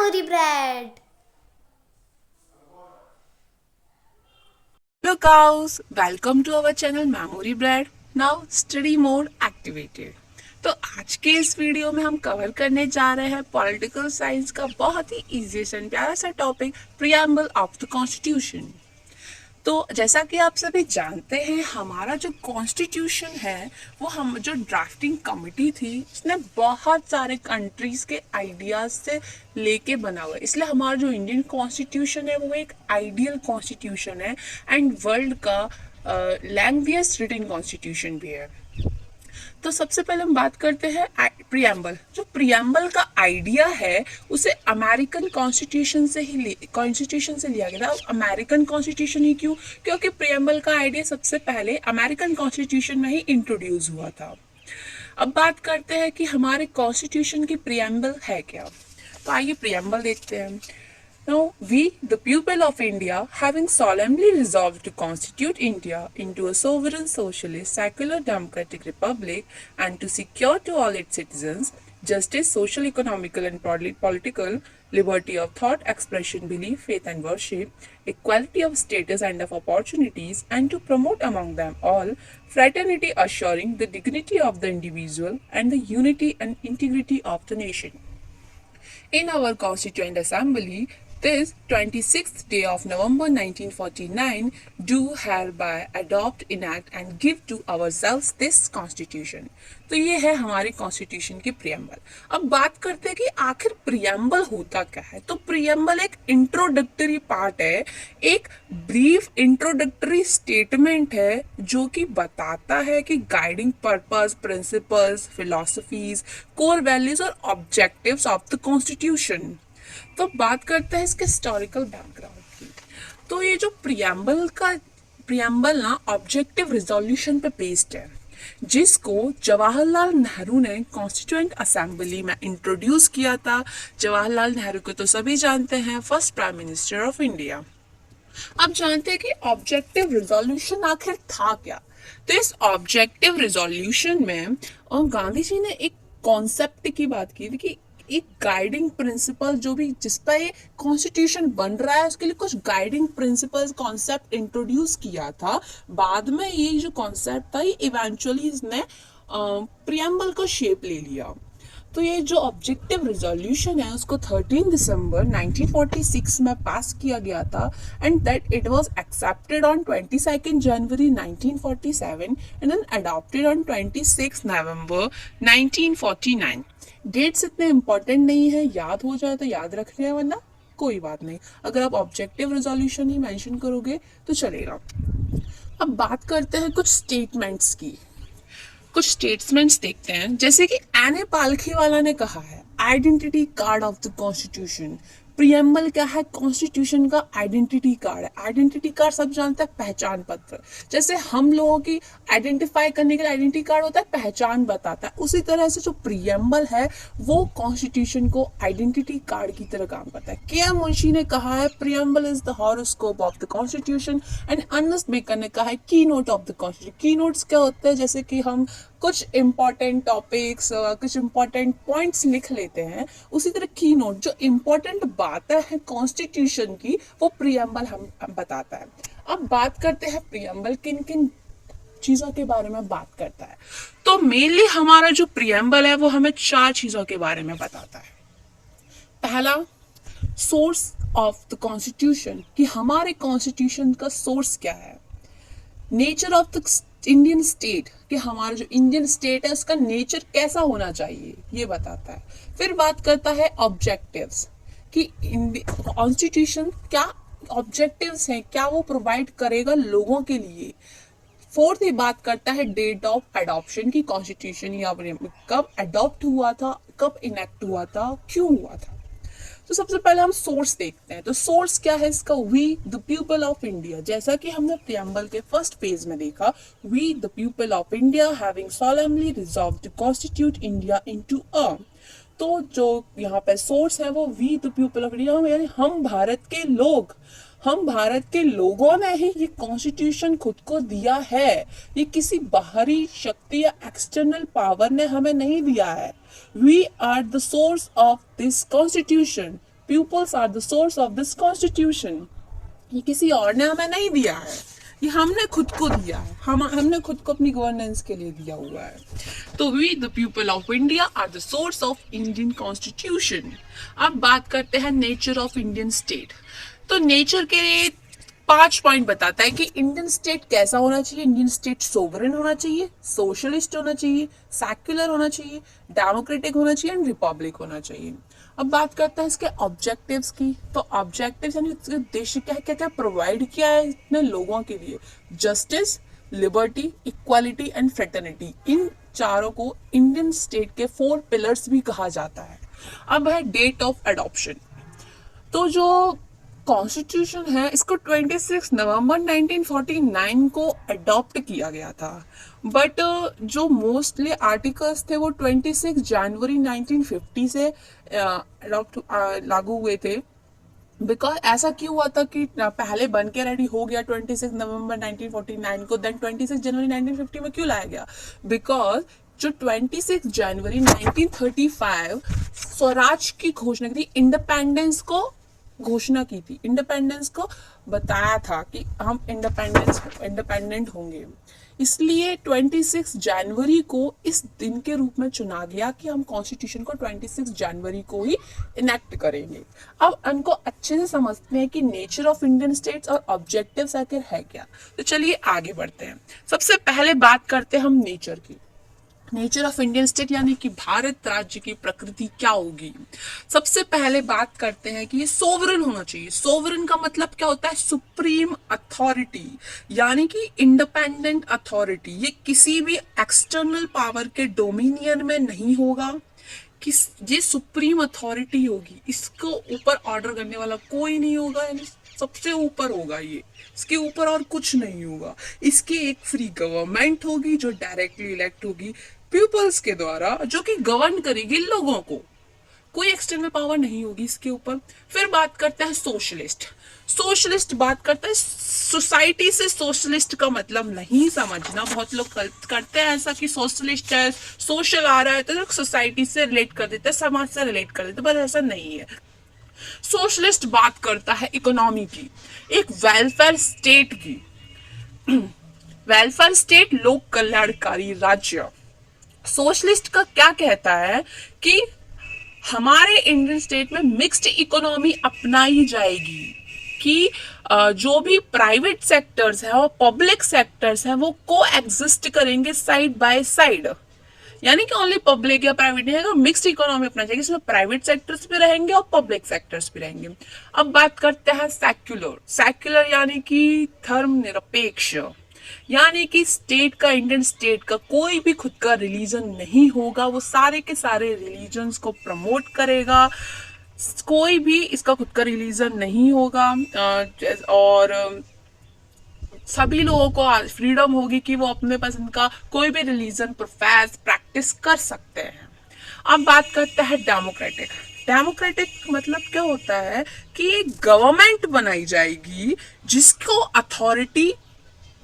Memory Bread. Hello cows, welcome to our channel Memory Bread. Now study mode activated. तो आज के इस video में हम कवर करने जा रहे हैं पॉलिटिकल साइंस का बहुत ही इजी एंड प्यारा सा topic preamble of the constitution. तो जैसा कि आप सभी जानते हैं हमारा जो कॉन्स्टिट्यूशन है वो हम जो ड्राफ्टिंग कमेटी थी उसने बहुत सारे कंट्रीज के आइडियाज से लेके बना हुआ है, इसलिए हमारा जो इंडियन कॉन्स्टिट्यूशन है वो एक आइडियल कॉन्स्टिट्यूशन है एंड वर्ल्ड का लैंग्वेज रिटन कॉन्स्टिट्यूशन भी है। तो सबसे पहले हम बात करते हैं प्रियम्बल। जो प्रियम्बल का आइडिया है उसे अमेरिकन कॉन्स्टिट्यूशन से लिया गया था। अमेरिकन कॉन्स्टिट्यूशन ही क्यों? क्योंकि प्रियम्बल का आइडिया सबसे पहले अमेरिकन कॉन्स्टिट्यूशन में ही इंट्रोड्यूस हुआ था। अब बात करते हैं कि हमारे कॉन्स्टिट्यूशन की प्रियम्बल है क्या। तो आइए प्रियम्बल देखते हैं। Now, we, the people of India, having solemnly resolved to constitute India into a sovereign, socialist, secular, democratic republic, and to secure to all its citizens justice, social, economical, and political liberty of thought, expression, belief, faith, and worship, equality of status and of opportunities, and to promote among them all fraternity, assuring the dignity of the individual and the unity and integrity of the nation. In our Constituent Assembly, this 26th day of November 1949, do hereby adopt, enact and give to ourselves this Constitution. तो ये है हमारी constitution की preamble. अब बात करते हैं कि आखिर प्रियम्बल होता क्या है। तो प्रियम्बल एक इंट्रोडक्टरी पार्ट है, एक ब्रीफ इंट्रोडक्टरी स्टेटमेंट है जो कि बताता है कि guiding purpose, principles, philosophies, core values और ऑब्जेक्टिव्स ऑफ द कॉन्स्टिट्यूशन। तो बात करते हैं इसके हिस्टोरिकल बैकग्राउंड की। तो ये जो प्रियम्बल ना ऑब्जेक्टिव रिजोल्यूशन पे बेस्ड है, जिसको जवाहरलाल नेहरू ने कॉन्स्टिट्यूएंट असेंबली में इंट्रोड्यूस किया था। जवाहरलाल नेहरू को तो सभी जानते हैं, first prime minister of India. अब जानते हैं कि ऑब्जेक्टिव रिजोल्यूशन आखिर था क्या। तो इस ऑब्जेक्टिव रिजोल्यूशन में गांधी जी ने एक कॉन्सेप्ट की बात की थी कि एक गाइडिंग प्रिंसिपल जो भी जिस पर ये कॉन्स्टिट्यूशन बन रहा है उसके लिए कुछ गाइडिंग प्रिंसिपल्स कॉन्सेप्ट इंट्रोड्यूस किया था। बाद में ये जो कॉन्सेप्ट था ये इवेंचुअली इसने प्रियम्बल का शेप ले लिया। तो ये जो ऑब्जेक्टिव रिजोल्यूशन है उसको 13 दिसंबर 1946 में पास किया गया था and that it was accepted on 22 January 1947 and then adopted on 26 November 1949। Dates इतने इंपॉर्टेंट नहीं है, याद हो जाए तो याद रख लिया, वरना कोई बात नहीं, अगर आप ऑब्जेक्टिव रिजोल्यूशन ही मेंशन करोगे तो चलेगा। अब बात करते हैं कुछ स्टेटमेंट्स की। कुछ स्टेटमेंट्स देखते हैं, जैसे कि एन ए पालखीवाला ने कहा है identity card of the constitution. Preamble क्या है? कॉन्स्टिट्यूशन का आइडेंटिटी कार्ड है। आइडेंटिटी कार्ड सब जानते हैं, पहचान पत्र। जैसे हम लोगों की आइडेंटिफाई करने के लिए आइडेंटिटी कार्ड होता है, पहचान बताता है, उसी तरह से जो प्रियम्बल है वो कॉन्स्टिट्यूशन को आइडेंटिटी कार्ड की तरह काम करता है। के एम मुंशी ने कहा है preamble is the horoscope of the constitution and Ernest Barker ने कहा है key note of the constitution. Key notes क्या होते हैं? जैसे कि हम कुछ इंपॉर्टेंट टॉपिक्स, कुछ इंपॉर्टेंट पॉइंट्स लिख लेते हैं, उसी तरह की नोट जो इंपॉर्टेंट बातें हैं कॉन्स्टिट्यूशन की वो प्रियम्बल हम बताता है। अब बात करते हैं प्रियम्बल किन किन चीजों के बारे में बात करता है। तो मेनली हमारा जो प्रियम्बल है वो हमें 4 चीजों के बारे में बताता है। पहला, सोर्स ऑफ द कॉन्स्टिट्यूशन, कि हमारे कॉन्स्टिट्यूशन का सोर्स क्या है। Nature of the Indian state, कि हमारा जो इंडियन स्टेट है उसका नेचर कैसा होना चाहिए, ये बताता है। फिर बात करता है ऑब्जेक्टिव्स, कि कॉन्स्टिट्यूशन क्या ऑब्जेक्टिव्स हैं, क्या वो प्रोवाइड करेगा लोगों के लिए। फोर्थ ये बात करता है डेट ऑफ अडॉप्शन, की कॉन्स्टिट्यूशन या कब अडॉप्ट हुआ था, कब इनेक्ट हुआ था, क्यों हुआ था। तो सबसे पहले हम सोर्स देखते हैं। तो सोर्स क्या है इसका? We the people of India. जैसा कि हमने प्रियम्बल के फर्स्ट पेज में देखा, we the people of India having solemnly resolve to constitute India into a. तो जो यहाँ पे सोर्स है वो we the people of India, यानी हम भारत के लोग, हम भारत के लोगों ने ही ये कॉन्स्टिट्यूशन खुद को दिया है। ये किसी बाहरी शक्ति या एक्सटर्नल पावर ने हमें नहीं दिया है। We are the source of this constitution. Peoples are the source of this constitution. ये किसी और ने हमें नहीं दिया है, ये हमने खुद को दिया है, हमने खुद को अपनी गवर्नेंस के लिए दिया हुआ है। तो we the people of India are the source of Indian constitution. अब बात करते हैं नेचर ऑफ इंडियन स्टेट। तो नेचर के 5 पॉइंट बताता है कि इंडियन स्टेट कैसा होना चाहिए। इंडियन स्टेट सोवरेन होना चाहिए, सोशलिस्ट होना चाहिए, सेक्युलर होना चाहिए, डेमोक्रेटिक होना चाहिए एंड रिपब्लिक होना चाहिए। अब बात करते हैं इसके ऑब्जेक्टिव्स की। तो ऑब्जेक्टिव्स यानी इसके उद्देश्य क्या है, क्या क्या प्रोवाइड किया है इतने लोगों के लिए। Justice, liberty, equality and fraternity, इन चारों को इंडियन स्टेट के 4 पिलर्स भी कहा जाता है। अब है डेट ऑफ एडॉप्शन। तो जो कॉन्स्टिट्यूशन है इसको 26 नवंबर 1949 को अडॉप्ट किया गया था, बट जो मोस्टली आर्टिकल्स थे वो 26 जनवरी 1950 से अडॉप्ट लागू हुए थे। बिकॉज ऐसा क्यों हुआ था कि पहले बन के रेडी हो गया 26 नवंबर 1949 को, देन 26 जनवरी 1950 में क्यों लाया गया? बिकॉज जो 26 जनवरी 1935 स्वराज की घोषणा की थी, इंडिपेंडेंस को घोषणा की थी, इंडिपेंडेंस को बताया था कि हम इंडिपेंडेंट होंगे, इसलिए 26 जनवरी को इस दिन के रूप में चुना गया कि हम कॉन्स्टिट्यूशन को 26 जनवरी को ही इनेक्ट करेंगे। अब उनको अच्छे से समझते हैं कि नेचर ऑफ इंडियन स्टेट्स और ऑब्जेक्टिव्स आखिर है क्या। तो चलिए आगे बढ़ते हैं। सबसे पहले बात करते हैं हम नेचर की। नेचर ऑफ इंडियन स्टेट यानी कि भारत राज्य की प्रकृति क्या होगी। सबसे पहले बात करते हैं कि ये सोवरेन होना चाहिए। सोवरेन का मतलब क्या होता है? सुप्रीम अथॉरिटी, यानी कि इंडिपेंडेंट अथॉरिटी। ये किसी भी एक्सटर्नल पावर के डोमिनियन में नहीं होगा, किस ये सुप्रीम अथॉरिटी होगी, इसको ऊपर ऑर्डर करने वाला कोई नहीं होगा, यानी सबसे ऊपर होगा ये, इसके ऊपर और कुछ नहीं होगा। इसकी एक फ्री गवर्नमेंट होगी जो डायरेक्टली इलेक्ट होगी पीपल्स के द्वारा, जो कि गवर्न करेगी लोगों को, कोई एक्सटर्नल पावर नहीं होगी इसके ऊपर। फिर बात करते हैं सोशलिस्ट। सोशलिस्ट बात करता है सोसाइटी से। सोशलिस्ट का मतलब नहीं समझना, बहुत लोग करते हैं ऐसा कि सोशलिस्ट है, सोशल आ रहा है तो सोसाइटी से रिलेट कर देते हैं, समाज से रिलेट कर देते हैं, पर ऐसा नहीं है। सोशलिस्ट बात करता है इकोनॉमी की, एक वेलफेयर स्टेट की। वेलफेयर स्टेट, लोक कल्याणकारी राज्य। सोशलिस्ट का क्या कहता है कि हमारे इंडियन स्टेट में मिक्स्ड इकोनॉमी अपनाई जाएगी, कि जो भी प्राइवेट सेक्टर्स है और पब्लिक सेक्टर्स है वो को एग्जिस्ट करेंगे साइड बाय साइड, यानी कि ओनली पब्लिक या प्राइवेट नहीं है, मिक्स्ड इकोनॉमी अपना चाहिए, इसमें प्राइवेट सेक्टर्स भी रहेंगे और पब्लिक सेक्टर्स भी रहेंगे। अब बात करते हैं सेक्युलर। सेक्युलर यानी कि धर्मनिरपेक्ष, यानी कि स्टेट का, इंडियन स्टेट का कोई भी खुद का रिलीजन नहीं होगा, वो सारे के सारे रिलीजन्स को प्रमोट करेगा, कोई भी इसका खुद का रिलीजन नहीं होगा, और सभी लोगों को फ्रीडम होगी कि वो अपने पसंद का कोई भी रिलीजन प्रोफेस प्रैक्टिस कर सकते हैं। अब बात करते हैं डेमोक्रेटिक। डेमोक्रेटिक मतलब क्या होता है कि एक गवर्नमेंट बनाई जाएगी जिसको अथॉरिटी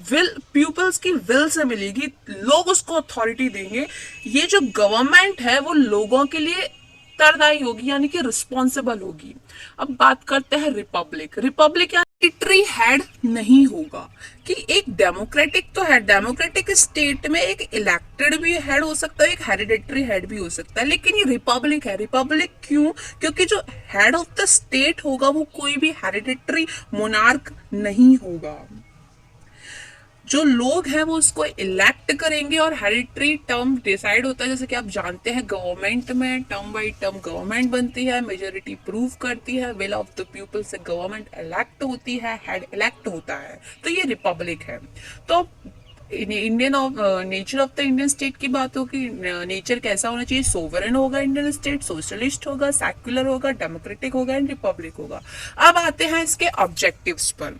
विल, पीपल्स की विल से मिलेगी, लोग उसको अथॉरिटी देंगे। ये जो गवर्नमेंट है वो लोगों के लिए उत्तरदायी होगी, यानी कि रिस्पॉन्सिबल होगी। अब बात करते हैं रिपब्लिक। रिपब्लिक यानी हेरिडिटरी हेड नहीं होगा, कि एक डेमोक्रेटिक तो है, डेमोक्रेटिक स्टेट में एक इलेक्टेड भी हेड हो सकता है, एक हेरिडिटरी हेड भी हो सकता है, लेकिन ये रिपब्लिक है। रिपब्लिक क्यों? क्योंकि जो हेड ऑफ द स्टेट होगा वो कोई भी हेरिडिटरी मोनार्क नहीं होगा, जो लोग हैं वो उसको इलेक्ट करेंगे और हेरिडिटरी टर्म डिसाइड होता है। जैसे कि आप जानते हैं गवर्नमेंट में टर्म बाई टर्म गवर्नमेंट बनती है, मेजोरिटी प्रूव करती है, विल ऑफ द पीपल से गवर्नमेंट इलेक्ट होती है, हेड इलेक्ट होता है, तो ये रिपब्लिक है। तो Indian nature of the Indian state की बात हो कि नेचर कैसा होना चाहिए, सोवरेन होगा इंडियन स्टेट, सोशलिस्ट होगा, सेक्युलर होगा, डेमोक्रेटिक होगा एंड रिपब्लिक होगा। अब आते हैं इसके ऑब्जेक्टिव्स पर।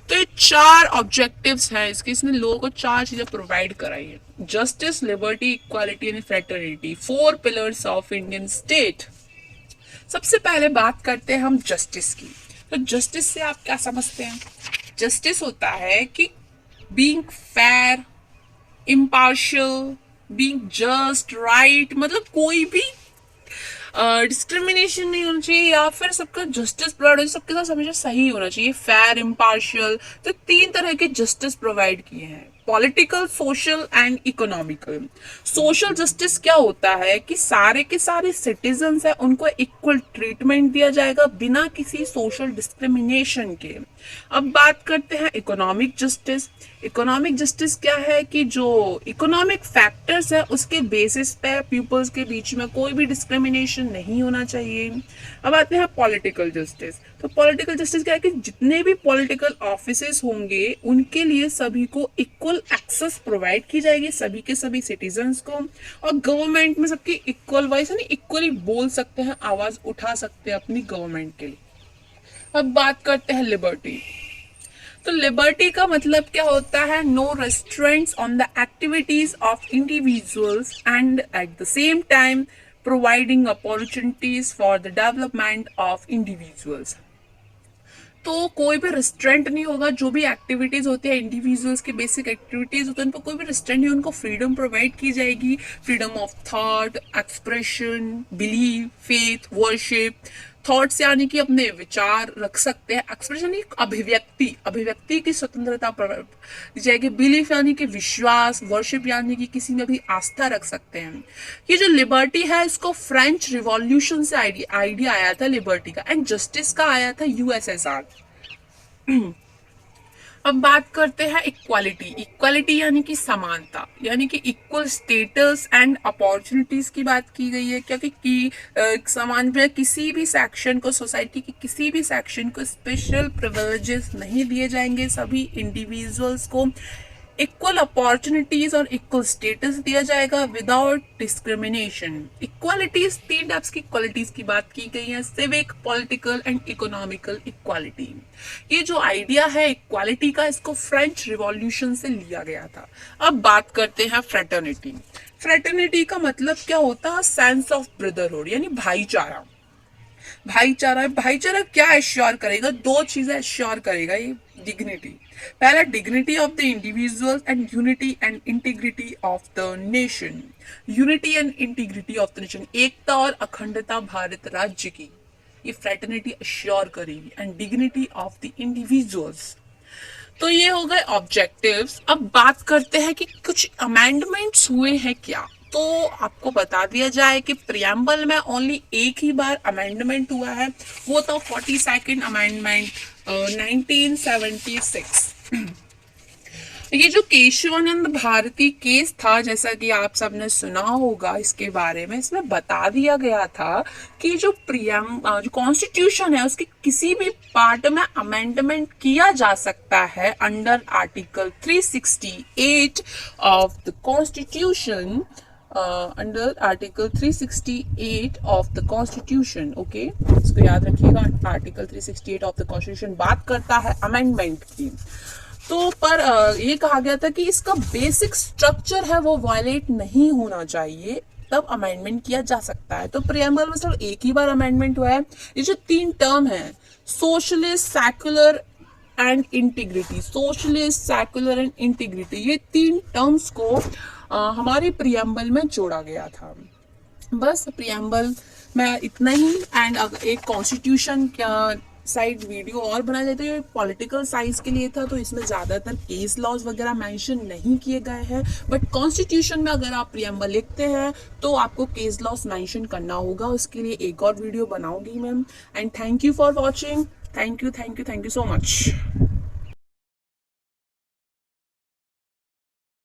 तो ये 4 ऑब्जेक्टिव्स हैं इसके, इसने लोगों को 4 चीजें प्रोवाइड कराई है। Justice, liberty, equality and fraternity, 4 pillars of Indian state. सबसे पहले बात करते हैं हम जस्टिस की। तो जस्टिस से आप क्या समझते हैं? जस्टिस होता है कि being fair, impartial, being just, right, मतलब कोई भी डिस्क्रिमिनेशन नहीं होना चाहिए, या फिर सबका जस्टिस प्रोवाइड हो, सबके साथ हमेशा सही होना चाहिए, फेयर, इम्पार्शियल। तो 3 तरह के जस्टिस प्रोवाइड किए हैं, political, social and economical. Social justice क्या होता है कि सारे के सारे सिटीजन्स हैं उनको इक्वल ट्रीटमेंट दिया जाएगा बिना किसी सोशल डिस्क्रिमिनेशन के। अब बात करते हैं इकोनॉमिक जस्टिस। इकोनॉमिक जस्टिस क्या है कि जो इकोनॉमिक फैक्टर्स है उसके बेसिस पे पीपल्स के बीच में कोई भी डिस्क्रिमिनेशन नहीं होना चाहिए। अब आते हैं पॉलिटिकल जस्टिस। तो पॉलिटिकल जस्टिस क्या है कि जितने भी पॉलिटिकल ऑफिसेस होंगे उनके लिए सभी को इक्वल एक्सेस प्रोवाइड की जाएगी, सभी के सभी सिटीजन्स को, और गवर्नमेंट में सबकी इक्वल वॉइस यानी इक्वली बोल सकते हैं, आवाज उठा सकते हैं अपनी गवर्नमेंट के लिए। अब बात करते हैं लिबर्टी। तो लिबर्टी का मतलब क्या होता है, no restraints on the activities of individuals and at the same time providing opportunities for the development of individuals. तो कोई भी रिस्ट्रेंट नहीं होगा, जो भी एक्टिविटीज होती है इंडिविजुअल्स की बेसिक एक्टिविटीज होती है उन पर कोई भी रिस्ट्रेंट नहीं, उनको फ्रीडम प्रोवाइड की जाएगी, freedom of thought, expression, believe, faith, worship. Thoughts यानी कि अपने विचार रख सकते हैं, एक्सप्रेशन यानी अभिव्यक्ति, अभिव्यक्ति की स्वतंत्रता दी जाएगी, बिलीफ यानी कि विश्वास, वर्शिप यानी कि किसी में भी आस्था रख सकते हैं। ये जो लिबर्टी है इसको फ्रेंच रिवॉल्यूशन से आइडिया आया था लिबर्टी का, एंड जस्टिस का आया था यूएसएसआर। अब बात करते हैं इक्वालिटी। इक्वालिटी यानी कि समानता, यानी कि इक्वल स्टेटस एंड अपॉर्चुनिटीज की बात की गई है, क्योंकि समान में किसी भी सेक्शन को, सोसाइटी की किसी भी सेक्शन को स्पेशल प्रिविलेजेस नहीं दिए जाएंगे, सभी इंडिविजुअल्स को इक्वल अपॉर्चुनिटीज और इक्वल स्टेटस दिया जाएगा विदाउट डिस्क्रिमिनेशन। इक्वालिटीज, 3 टाइप्स की इक्वालिटीज की बात की गई है, civic, political and economical equality. ये जो आइडिया है इक्वालिटी का, इसको फ्रेंच रिवॉल्यूशन से लिया गया था। अब बात करते हैं फ्रेटर्निटी। फ्रेटर्निटी का मतलब क्या होता है, सेंस ऑफ ब्रदरहुड यानी भाईचारा। भाईचारा क्या एश्योर करेगा, 2 चीजें एश्योर करेगा ये डिग्निटी। पहला, dignity of the individual and unity and integrity of the nation. Unity and integrity of the nation, एकता और अखंडता भारत राज्य की, ये फ्रेटर्निटी एश्योर करेगी, and dignity of the individuals. तो ये हो गए ऑब्जेक्टिव्स। अब बात करते हैं कि कुछ अमेंडमेंट्स हुए हैं क्या। तो आपको बता दिया जाए कि प्रियम्बल में ओनली एक ही बार अमेंडमेंट हुआ है, वो तो 42nd अमेंडमेंट 1976। ये जो केशवानंद भारती केस था, जैसा कि आप सबने सुना होगा इसके बारे में, इसमें बता दिया गया था कि जो कॉन्स्टिट्यूशन है उसके किसी भी पार्ट में अमेंडमेंट किया जा सकता है under article 368 of the constitution, under article 368 of the constitution. Okay, इसको याद रखिएगा, आर्टिकल 368 ऑफ द कॉन्स्टिट्यूशन बात करता है अमेंडमेंट की। तो पर ये कहा गया था कि इसका बेसिक स्ट्रक्चर है वो वायलेट नहीं होना चाहिए, तब अमेंडमेंट किया जा सकता है। तो प्रियम्बल में सिर्फ एक ही बार अमेंडमेंट हुआ है। ये जो 3 टर्म है, socialist, secular and integrity, socialist, secular and integrity, ये 3 टर्म्स को हमारी प्रियम्बल में जोड़ा गया था। बस प्रियम्बल में इतना ही। एंड एक कॉन्स्टिट्यूशन क्या साइड वीडियो और बनाया जाता है, पॉलिटिकल साइंस के लिए था, तो इसमें ज्यादातर केस लॉज वगैरह मेंशन नहीं किए गए हैं। बट कॉन्स्टिट्यूशन में अगर आप प्रियम्बल लिखते हैं तो आपको केस लॉज मेंशन करना होगा, उसके लिए एक और वीडियो बनाऊंगी ma'am. And thank you for watching. Thank you so much.